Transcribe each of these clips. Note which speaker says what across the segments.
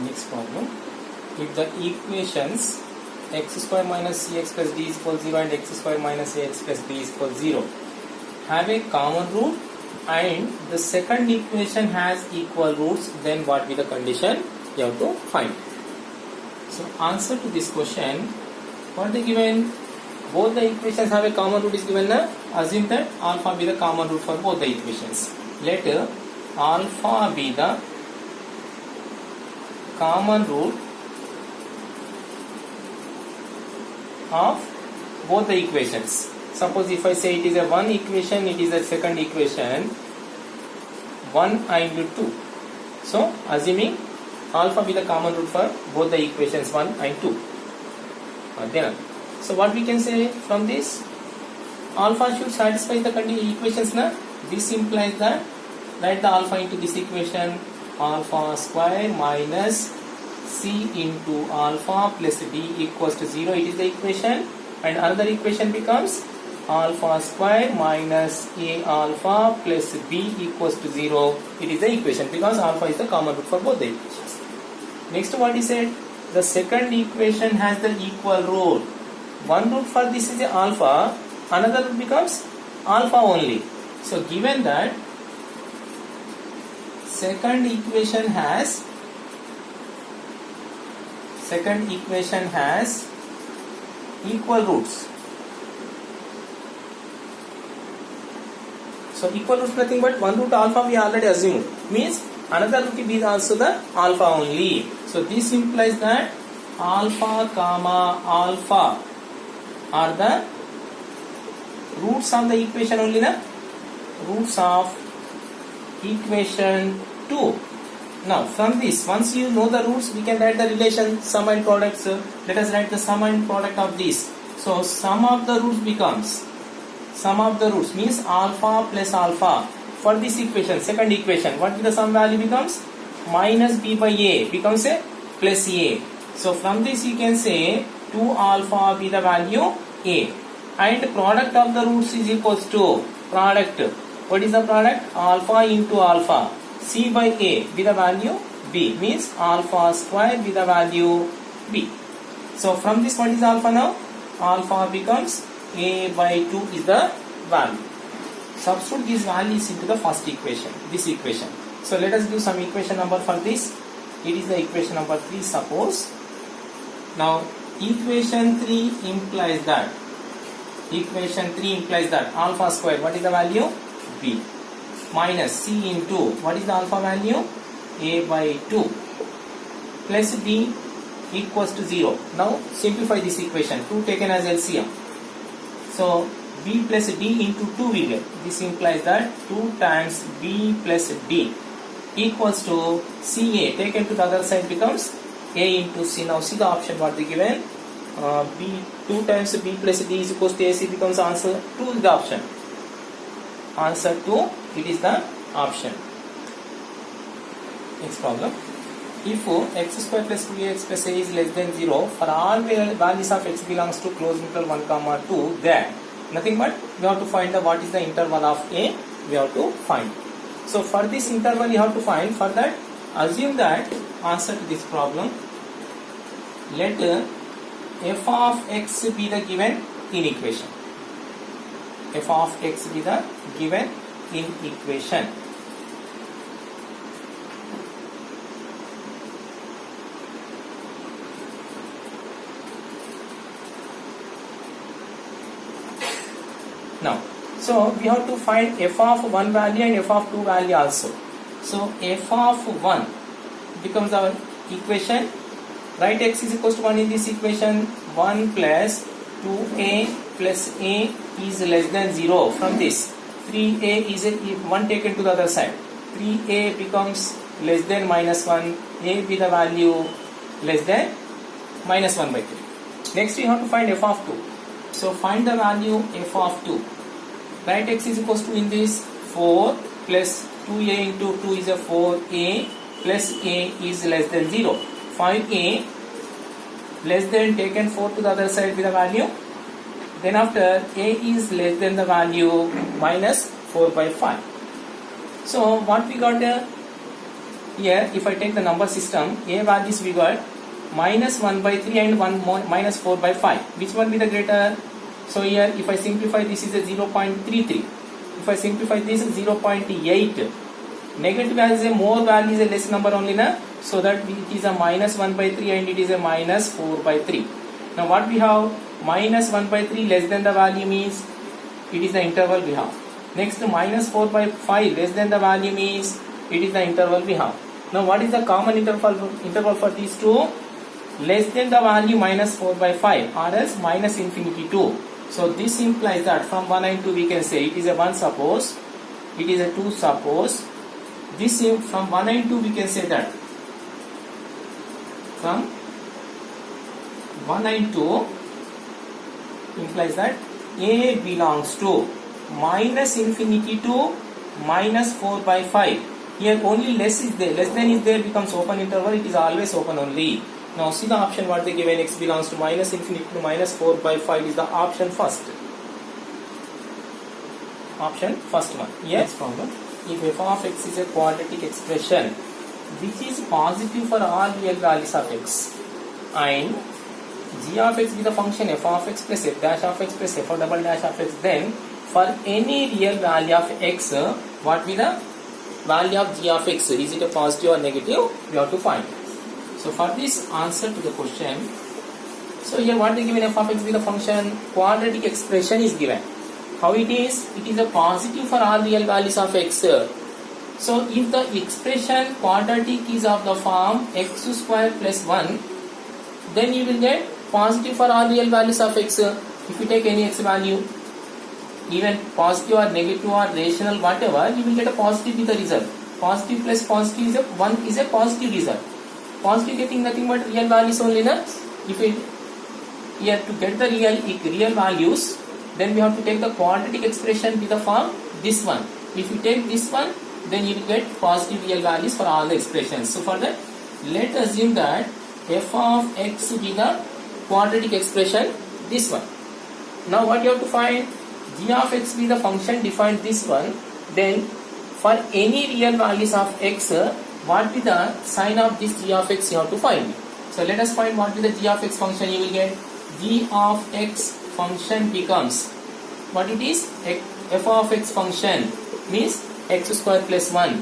Speaker 1: Next problem. If the equations x square minus cx plus d is equal 0 and x square minus ax plus b is equal 0 have a common root and the second equation has equal roots, then what be the condition you have to find. So answer to this question, what they given, both the equations have a common root is given. Assume that alpha be the common root for both the equations. Let alpha be the common root of both the equations. Suppose if I say it is a one equation, it is a second equation 1 and 2. So assuming alpha be the common root for both the equations 1 and 2. Then so what we can say from this, alpha should satisfy the equations na. This implies that write the alpha into this equation, alpha square minus c into alpha plus d equals to 0. It is the equation, and another equation becomes alpha square minus a alpha plus b equals to 0. It is the equation because alpha is the common root for both the equations. Next what he said, the second equation has the equal root. One root for this is a alpha, another root becomes alpha only. So given that second equation has equal roots. So equal root nothing but one root alpha we already assumed, means another root is also the alpha only. So this implies that alpha comma alpha are the roots of the equation only, na? Roots of equation 2. Now from this, once you know the roots, we can write the relation sum and products. Let us write the sum and product of this. So sum of the roots becomes, sum of the roots means alpha plus alpha. For this equation, second equation, what the sum value becomes? Minus b by a becomes a plus a. So from this you can say 2 alpha be the value a, and product of the roots is equals to product. What is the product? Alpha into alpha. C by a be the value b, means alpha square be the value b. So from this, what is alpha now? Alpha becomes a by 2 is the value. Substitute these values into the first equation, this equation. So let us give some equation number for this. It is the equation number 3 suppose. Now equation 3 implies that alpha square, what is the value? B, minus c into, what is the alpha value? A by 2 plus d equals to 0. Now simplify this equation, 2 taken as LCM. So b plus d into 2 we get. This implies that 2 times b plus d equals to ca taken to the other side becomes a into c. Now see the option what they given. B 2 times b plus d is equals to ac becomes answer 2 is the option. Answer 2, it is the option. Next problem. If x square plus 2ax plus a is less than 0 for all values of x belongs to closed interval 1 comma 2, then nothing but we have to find the what is the interval of a, we have to find. So for this interval you have to find. For that, assume that answer to this problem, let f of x be the given in equation. F of x be the given in equation. Now, so we have to find f of 1 value and f of 2 value also. So f of 1 becomes our equation. Write x is equals to 1 in this equation. 1 plus 2a plus a is less than 0. From this, 3a is 1 taken to the other side. 3a becomes less than minus 1. A be the value less than minus 1 by 3. Next we have to find f of 2. So find the value f of 2. Write x is equals to in this 4 plus 2a into 2 is a 4a plus a is less than 0. 5a less than taken 4 to the other side with the value. Then after a is less than the value minus 4 by 5. So what we got here? here if I take the number system, a values we got minus 1 by 3 and 1 more minus 4 by 5. Which one be the greater? So here if I simplify, this is a 0.33. If I simplify this, 0.8. Negative as a more value is a less number only na, so that it is a minus 1 by 3 and it is a minus 4 by 3. Now what we have, minus 1 by 3 less than the value means it is the interval we have. Next minus 4 by 5 less than the value means it is the interval we have. Now what is the common interval for these two? Less than the value minus 4 by 5 or else minus infinity 2. So this implies that from 1 and 2 we can say it is a 1 suppose, it is a 2 suppose. This from 1 and 2 we can say that from 1 and 2 implies that A belongs to minus infinity to minus 4 by 5. Here only less is there, less than is there becomes open interval, it is always open only. Now see the option what they given, x belongs to minus infinity to minus 4 by 5 is the option first. Option first one. Yes, problem. If f of x is a quadratic expression which is positive for all real values of x and g of x be the function f of x plus f dash of x plus f double dash of x, then for any real value of x, what be the value of g of x? Is it a positive or negative? We have to find. So for this answer to the question, so here what they given, f of x be the function, quadratic expression is given. How it is? It is a positive for all real values of x. So if the expression quadratic is of the form x square plus 1, then you will get positive for all real values of x. If you take any x value, even positive or negative or rational whatever, you will get a positive with the result. Positive plus positive is a 1 is a positive result. Positive getting nothing but real values only na. If it here to get the real values, then we have to take the quadratic expression with the form this one. If you take this one, then you will get positive real values for all the expressions. So for that, let us assume that f of x be the quadratic expression this one. Now what you have to find, g of x be the function defined this one, then for any real values of x, what be the sign of this g of x you have to find. So let us find what be the g of x function. You will get g of x function becomes what it is, f of x function means x square plus 1.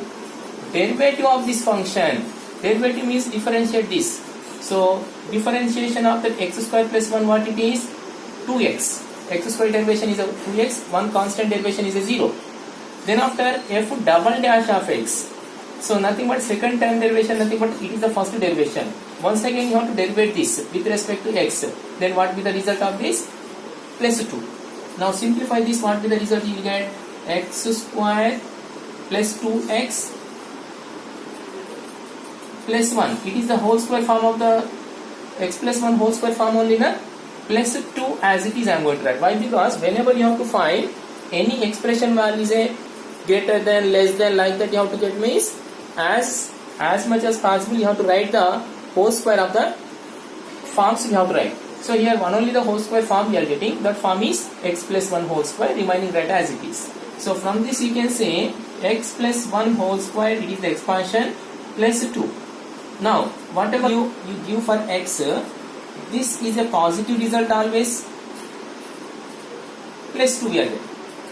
Speaker 1: Derivative of this function, derivative means differentiate this. So differentiation of the x square plus 1, what it is, 2x. X square derivation is a 2x, one constant derivation is a 0. Then after f double dash of x, so nothing but second term derivation, nothing but it is the first derivation. Once again you have to derivate this with respect to x. Then what will be the result of this? Plus 2. Now simplify this, what will be the result? You will get x square plus 2x plus 1. It is the whole square form of the x plus 1 whole square form only na. Plus 2 as it is I am going to write. Why? Because whenever you have to find any expression value is a greater than, less than, like that you have to get means as much as possible you have to write the whole square of the forms you have to write. So here one only the whole square form we are getting, that form is x plus 1 whole square, remaining write as it is. So from this you can say x plus 1 whole square, it is the expansion, plus 2. Now whatever you give for x, this is a positive result always, plus 2 we are getting,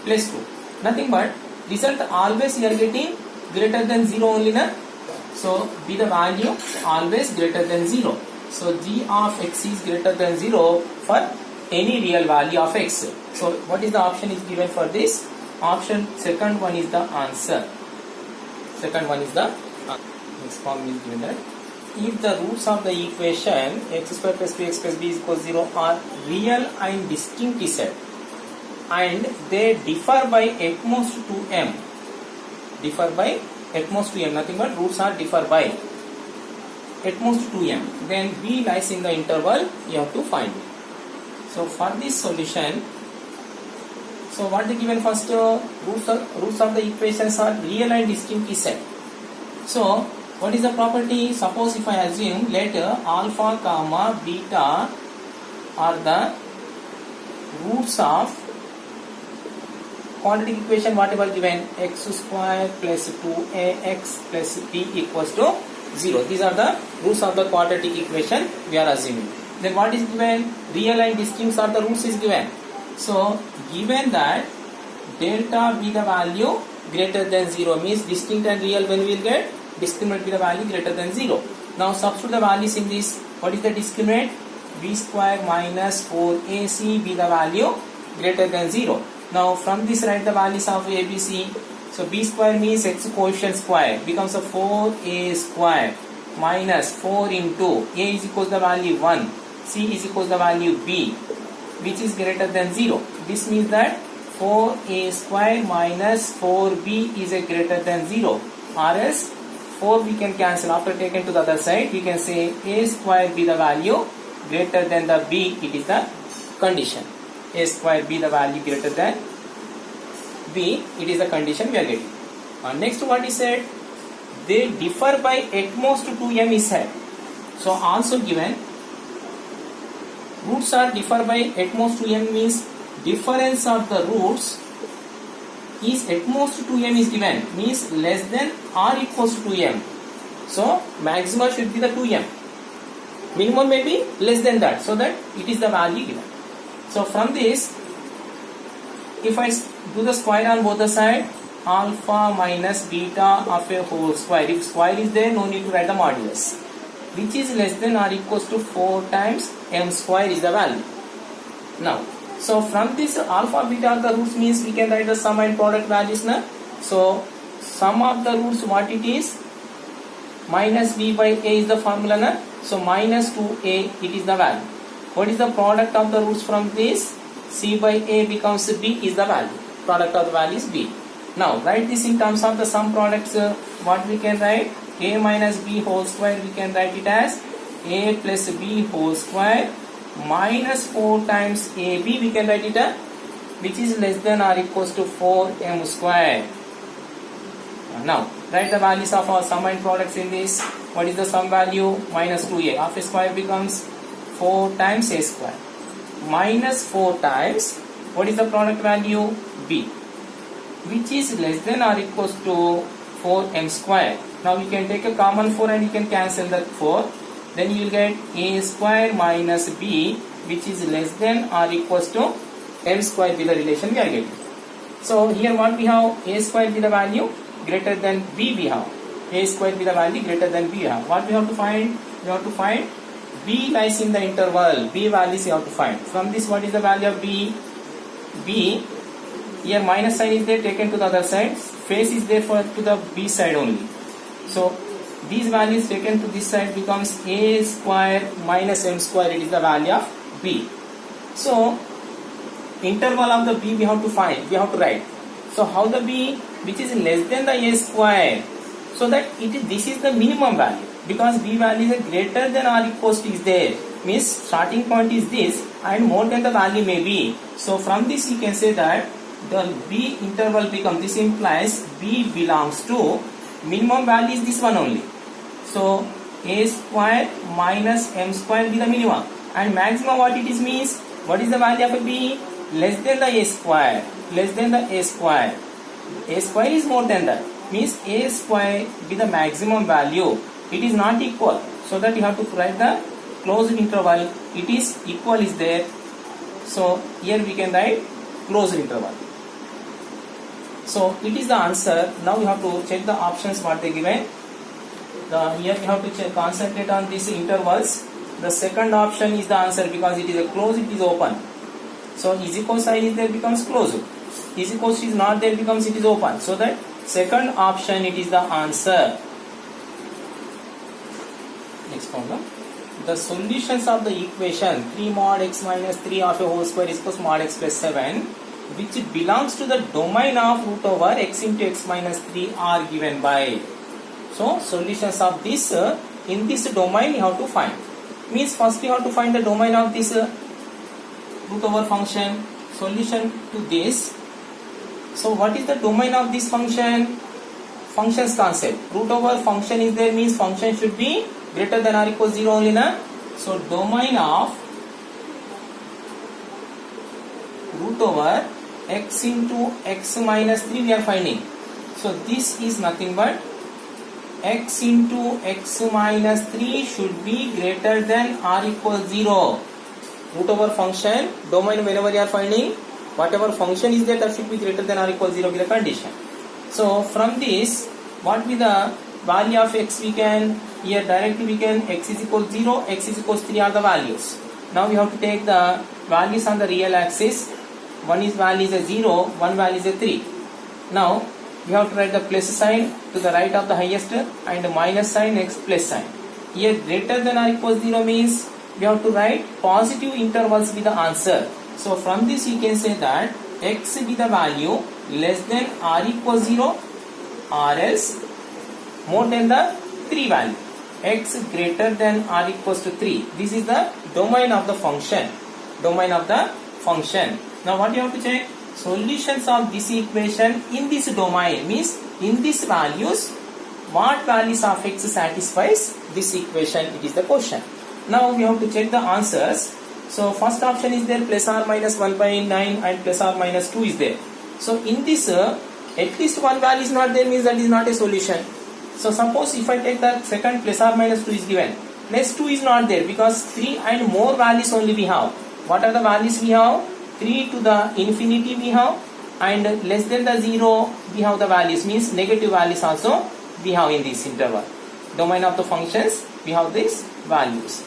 Speaker 1: plus 2. Nothing but result always we are getting greater than 0 only na. So be the value always greater than 0. So g of x is greater than 0 for any real value of x. So what is the option is given for this? Option second one is the answer. Second one is the next form is given that if the roots of the equation x square plus 2x plus b is equal to 0 are real and distinct set and they differ by at most 2m, differ by at most 2m, nothing but roots are differ by at most 2m, then b lies in the interval you have to find it. So for this solution, so what they given first, roots of the equations are real and distinct set. So what is the property? Suppose if I assume let alpha comma beta are the roots of quadratic equation whatever given, x square plus 2ax plus b equals to 0. These are the roots of the quadratic equation we are assuming. Then what is given? Real and distinct are the roots is given. So given that delta be the value greater than 0 means distinct and real when we will get discriminant be the value greater than 0. Now substitute the values in this. What is the discriminant? B square minus 4ac be the value greater than 0. Now from this write the values of ABC. So b square means x quotient square becomes a 4a square minus 4 into a is equals the value 1, c is equals the value b, which is greater than 0. This means that 4a square minus 4b is a greater than 0, or else 4 we can cancel. After taken to the other side, we can say a square be the value greater than the b. It is the condition. A square be the value greater than b. It is the condition we are getting. Next what is said? They differ by at most 2m is said. So also given roots are differ by at most 2m means difference of the roots is at most 2m is given, means less than or equals to 2m. So maximum should be the 2m, minimum may be less than that, so that it is the value given. So from this, if I do the square on both the side, alpha minus beta of a whole square, if square is there, no need to write the modulus, which is less than or equals to 4 times m square is the value. Now, so from this alpha beta of the roots means we can write the sum and product values now. So sum of the roots what it is? Minus b by a is the formula now. So minus 2a it is the value. What is the product of the roots from this? C by a becomes b is the value. Product of the value is b. Now write this in terms of the sum products. What we can write? A minus b whole square we can write it as a plus b whole square minus 4 times ab we can write it as, which is less than or equals to 4m square. Now write the values of our sum and products in this. What is the sum value? Minus 2a. Half a square becomes 4 times a square minus 4 times what is the product value? b, which is less than or equals to 4m square. Now you can take a common 4 and you can cancel that 4. Then you will get a square minus b, which is less than or equals to m square be the relation we are getting. So here what we have? A square be the value greater than b we have. A square be the value greater than b we have. What we have to find? We have to find b lies in the interval. B values you have to find. From this what is the value of b? B, here minus sign is there, taken to the other side. Face is there for to the b side only. So these values taken to this side becomes a square minus m square. It is the value of b. So interval of the b we have to find, we have to write. So how the b which is less than the a square, so that it is, this is the minimum value, because b value is greater than or equals to is there, means starting point is this and more than the value may be. So from this you can say that the b interval becomes, this implies b belongs to minimum value is this one only. So a square minus m square be the minimum, and maximum what it is means, what is the value of a b? Less than the a square, less than the a square. A square is more than that, means a square be the maximum value. It is not equal, so that you have to write the closed interval. It is equal is there, so here we can write closed interval. So it is the answer. Now you have to check the options what they given. Here you have to concentrate on these intervals. The second option is the answer, because it is a closed, it is open. So is equal sign is there becomes closed. Is equal is not there becomes it is open. So that second option it is the answer. Next problem. The solutions of the equation 3 mod x minus 3 of a whole square is equals mod x plus 7, which belongs to the domain of root over x into x minus 3 are given by. So solutions of this in this domain you have to find. Means first you have to find the domain of this root over function. Solution to this. So what is the domain of this function? Functions concept. Root over function is there, means function should be greater than or equals 0 only na. So domain of root over x into x minus 3 we are finding. So this is nothing but x into x minus 3 should be greater than or equal 0. Root over function domain, whenever you are finding whatever function is there, that should be greater than or equal 0 with the condition. So from this, what be the value of x? We can here directly we can x is equal 0, x is equal 3 are the values. Now we have to take the values on the real axis. One is value is a 0, one value is a 3. Now we have to write the plus sign to the right of the highest and the minus sign next plus sign. Here greater than or equal 0 means we have to write positive intervals with the answer. So from this you can say that x be the value less than or equal 0 or else more than the 3 value. X greater than or equals to 3. This is the domain of the function. Domain of the function. Now what you have to check? Solutions of this equation in this domain means in these values, what values of x satisfies this equation, it is the question. Now we have to check the answers. So first option is there plus or minus 1 by 9 and plus or minus 2 is there. So in this at least one value is not there means that is not a solution. So suppose if I take the second plus or minus 2 is given, plus 2 is not there because 3 and more values only we have. What are the values we have? 3 to the infinity we have, and less than the 0 we have the values means negative values also we have in this interval. Domain of the functions we have these values.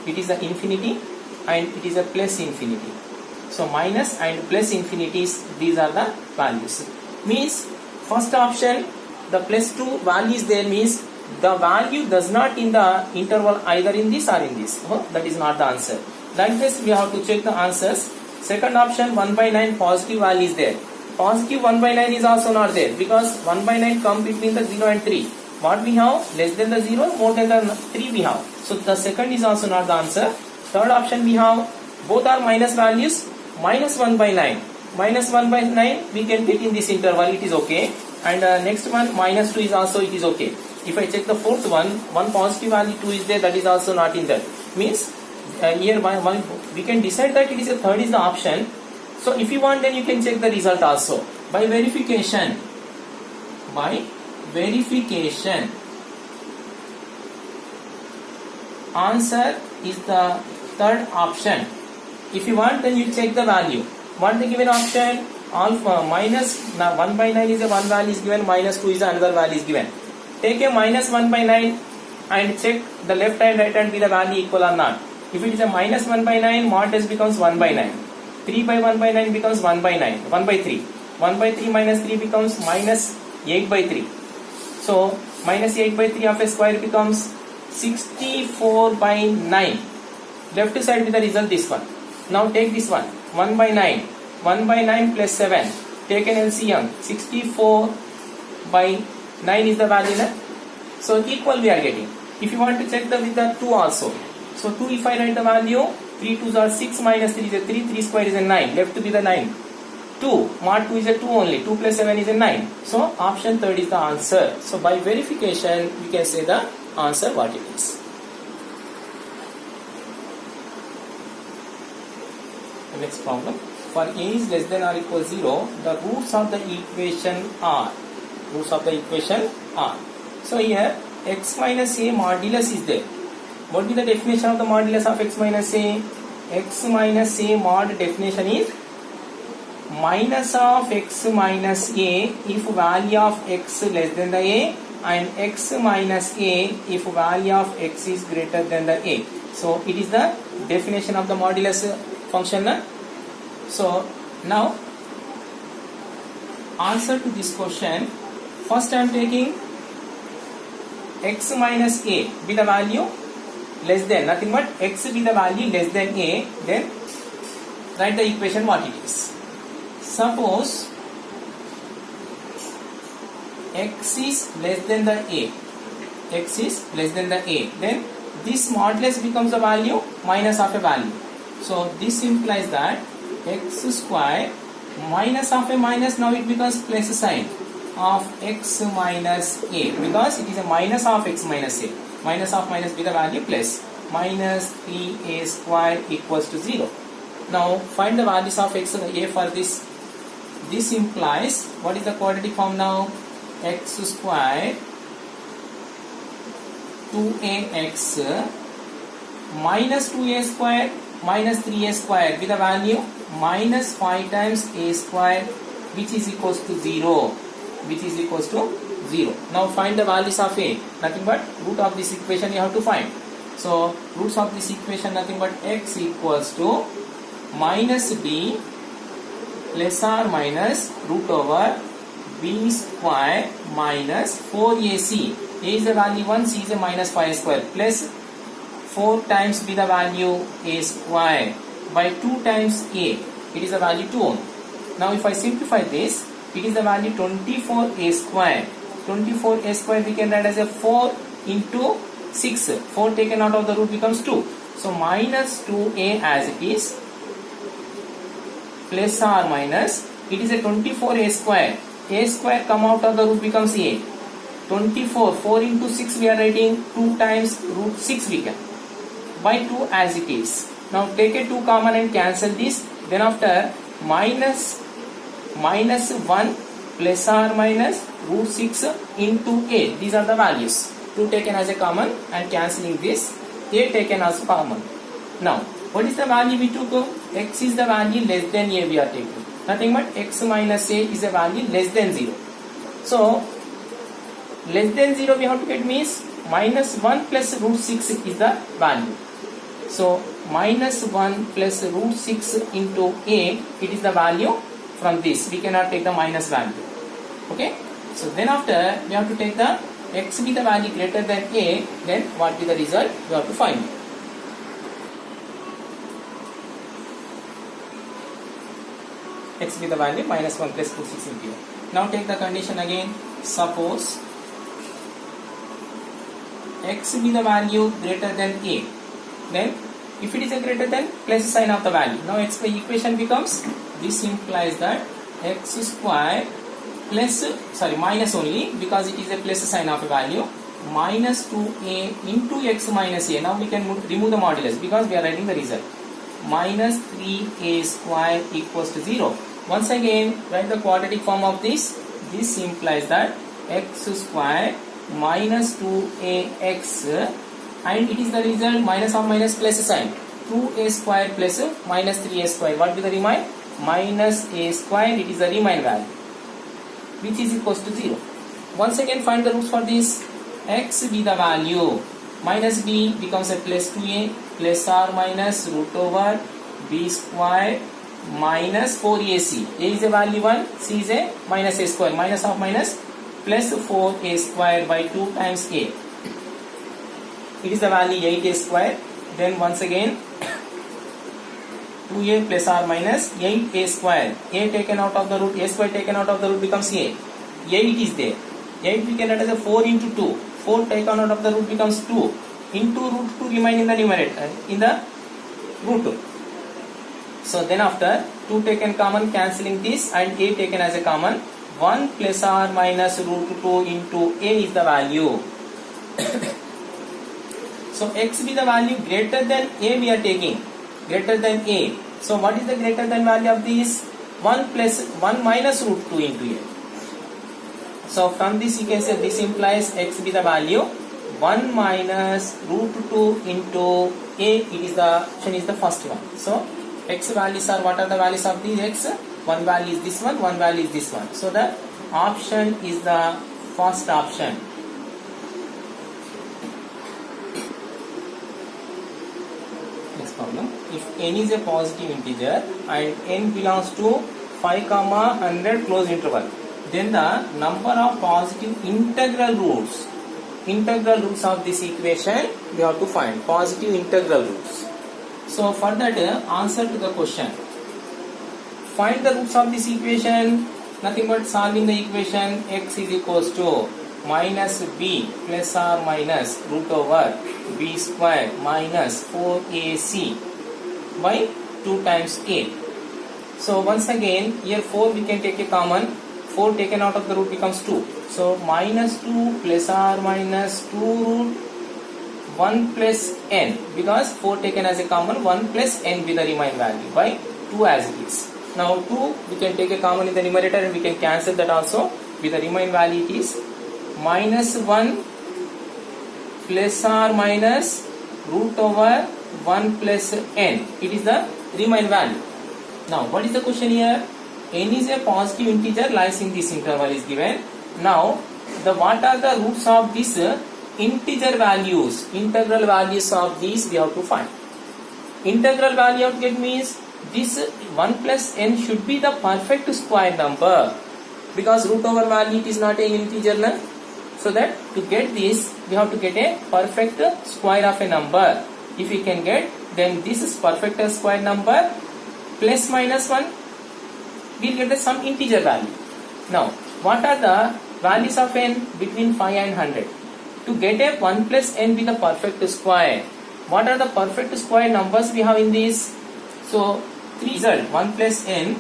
Speaker 1: It is the infinity and it is a plus infinity. So minus and plus infinities, these are the values. Means first option the plus 2 value is there means the value does not in the interval either in this or in this. That is not the answer. Like this we have to check the answers. Second option 1 by 9 positive value is there. Positive 1 by 9 is also not there because 1 by 9 comes between the 0 and 3. What we have? Less than the 0, more than the 3 we have. So the second is also not the answer. Third option we have both are minus values. Minus 1 by 9. Minus 1 by 9 we can get in this interval, it is okay. And next one minus 2 is also it is okay. If I check the fourth one positive value 2 is there, that is also not in that. Means here we can decide that it is a third is the option. So if you want then you can check the result also. By verification, answer is the third option. If you want then you check the value. What the given option? Alpha minus 1 by 9 is a one value is given, minus 2 is another value is given. Take a minus 1 by 9 and check the left and right hand be the value equal or not. If it is a minus 1 by 9, mod s becomes 1 by 9. 3 by 1 by 9 becomes 1 by 9, 1 by 3. 1 by 3 minus 3 becomes minus 8 by 3. So minus 8 by 3 of a square becomes 64 by 9. Left side with the result this one. Now take this one 1 by 9. 1 by 9 plus 7. Take an LCM. 64 by 9 is the value. So equal we are getting. If you want to check with the 2 also. So 2 if I write the value, 3 2s are 6 minus 3 is a 3, 3 square is a 9. Left to be the 9. 2, mod 2 is a 2 only. 2 plus 7 is a 9. So option third is the answer. So by verification, we can say the answer what it is. The next problem. For a is less than or equal 0, the roots of the equation are. So here x minus a modulus is there. What is the definition of the modulus of x minus a? X minus a mod definition is minus of x minus a if value of x less than the a, and x minus a if value of x is greater than the a. So it is the definition of the modulus function. So now answer to this question. First I am taking x minus a be the value less than, nothing but x be the value less than a, then write the equation what it is. Suppose x is less than the a, then this modulus becomes a value minus of a value. So this implies that x square minus of a minus, now it becomes plus sign of x minus a because it is a minus of x minus a. Minus of minus be the value plus minus 3a square equals to 0. Now find the values of x and a for this. this implies, what is the quadratic form now? X squared 2ax minus 2a squared minus 3a squared with a value minus 5 times a squared, which is equals to 0. Which is equals to 0. Now find the values of a. Nothing but root of this equation you have to find. So roots of this equation nothing but x equals to minus b plus or minus root over b square minus 4ac. A is the value 1, c is a minus 5 square plus 4 times b the value a square by 2 times a. It is the value 2 ohm. Now if I simplify this, it is the value 24a square. 24a square we can write as a 4 into 6. 4 taken out of the root becomes 2. So minus 2a as it is plus or minus, it is a 24a square. A square come out of the root becomes a. 24, 4 into 6 we are writing 2 times root 6 we can. By 2 as it is. Now take a 2 common and cancel this. Then after minus 1 plus or minus root 6 into a. These are the values. 2 taken as a common and cancelling this. A taken as common. Now what is the value we took? X is the value less than a we are taking. Nothing but x minus a is a value less than 0. So less than 0 we have to get means minus 1 plus root 6 is the value. So minus 1 plus root 6 into a, it is the value from this. We cannot take the minus value. Okay. So then after we have to take the x be the value greater than a, then what be the result we have to find. X be the value minus 1 plus root 6 into a. Now take the condition again. Suppose x be the value greater than a, then if it is a greater than, plus sign of the value. Now x equation becomes, this implies that x square plus, minus only, because it is a plus sign of a value, minus 2a into x minus a. Now we can remove the modulus because we are writing the result. Minus 3a square equals to 0. Once again write the quadratic form of this. This implies that x square minus 2ax, and it is the result minus of minus plus sign, 2a square plus minus 3a square. What will the remain? Minus a square. It is the remain value, which is equals to 0. Once again find the roots for this. X be the value, minus b becomes a plus 2a plus or minus root over b square minus 4ac. A is a value 1, c is a minus a square, minus of minus plus 4a square by 2 times a. It is the value 8a square. Then once again 2a plus or minus 8a square. A taken out of the root, a square taken out of the root becomes a. 8 is there. 8 we can write as a 4 into 2. 4 taken out of the root becomes 2. Into root 2 remain in the numerator, in the root 2. So then after 2 taken common, cancelling this, and a taken as a common, 1 plus or minus root 2 into a is the value. So x be the value greater than a we are taking. Greater than a. So what is the greater than value of this? 1 plus 1 minus root 2 into a. So from this you can say this implies x be the value 1 minus root 2 into a. It is the option is the first one. So x values are, what are the values of these x? One value is this one value is this one. So the option is the first option. Next problem. If n is a positive integer and n belongs to 5, 100 closed interval, then the number of positive integral roots of this equation we have to find. Positive integral roots. So for that answer to the question, find the roots of this equation. Nothing but solving the equation. X is equals to minus b plus or minus root over b square minus 4ac by 2 times a. So once again here 4 we can take a common. 4 taken out of the root becomes 2. So minus 2 plus or minus 2 root 1 plus n, because 4 taken as a common, 1 plus n be the remain value by 2 as it is. Now 2 we can take a common in the numerator and we can cancel that also. With the remaining value it is minus 1 plus or minus root over 1 plus n. It is the remaining value. Now what is the question here? N is a positive integer lies in this interval is given. Now what are the roots of this integer values? Integral values of these we have to find. Integral value of get means this 1 plus n should be the perfect square number, because root over value it is not an integer. So that to get this we have to get a perfect square of a number. If we can get, then this is perfect square number plus minus 1 we'll get the some integer value. Now what are the values of n between 5 and 100? To get a 1 plus n with the perfect square, what are the perfect square numbers we have in this? So 3 result 1 plus n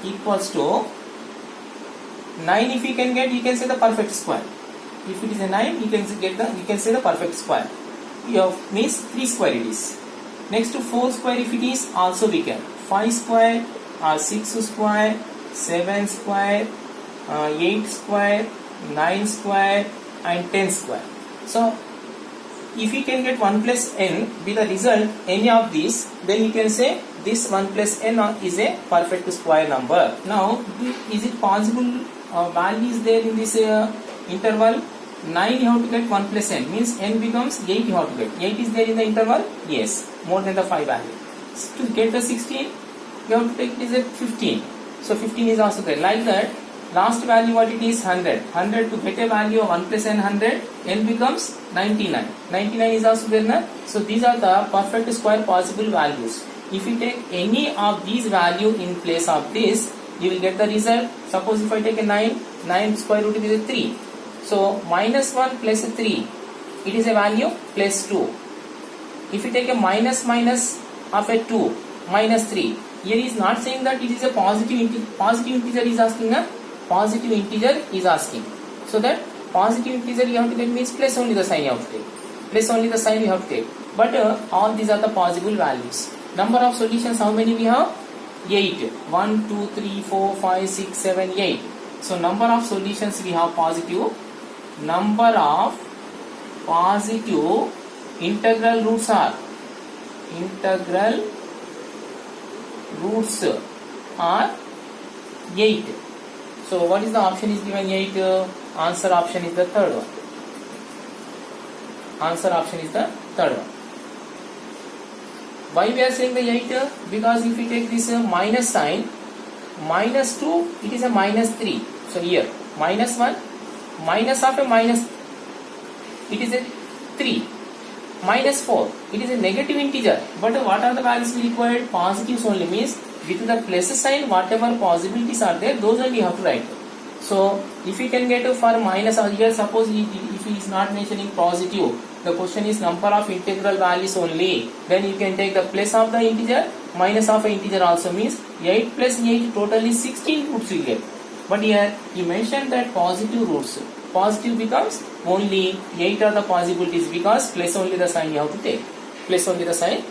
Speaker 1: equals to 9. If you can get, you can say the perfect square. If it is a 9, you can say the perfect square. You have means 3 square it is. Next to 4 square if it is, also we can 5 square or 6 square, 7 square, 8 square, 9 square and 10 square. So if you can get 1 plus n with the result any of these, then you can say this 1 plus n is a perfect square number. Now is it possible value is there in this interval? 9 you have to get 1 plus n, means n becomes 8 you have to get. 8 is there in the interval? Yes, more than the 5 value. To get the 16 you have to take it is a 15. So 15 is also there. Like that, last value what it is? 100. 100 to get a value of 1 plus n 100, n becomes 99. 99 is also there now. So these are the perfect square possible values. If you take any of these value in place of this, you will get the result. Suppose if I take a 9 square root is a 3. So minus 1 plus 3, it is a value plus 2. If you take a minus of a 2, minus 3, here is not saying that it is a positive integer is asking, positive integer is asking. So that positive integer you have to get means plus only the sign you have to take. Plus only the sign you have to take. But all these are the possible values. Number of solutions, how many we have? 8. 1, 2, 3, 4, 5, 6, 7, 8. So number of solutions we have positive. Number of positive integral roots are 8. So what is the option is given 8? Answer option is the third one. Answer option is the third one. Why we are saying the 8? Because if we take this minus sign, minus 2, it is a minus 3. So here, minus 1, minus of a minus, it is a 3. Minus 4, it is a negative integer. But what are the values we required? Positives only, means with the plus sign, whatever possibilities are there, those only you have to write. So if you can get for minus, here suppose if he is not mentioning positive, the question is number of integral values only, then you can take the plus of the integer, minus of an integer also, means 8 plus 8 totally 16 roots you get. But here he mentioned that positive roots. Positive becomes only 8 are the possibilities, because plus only the sign you have to take. Place only the sign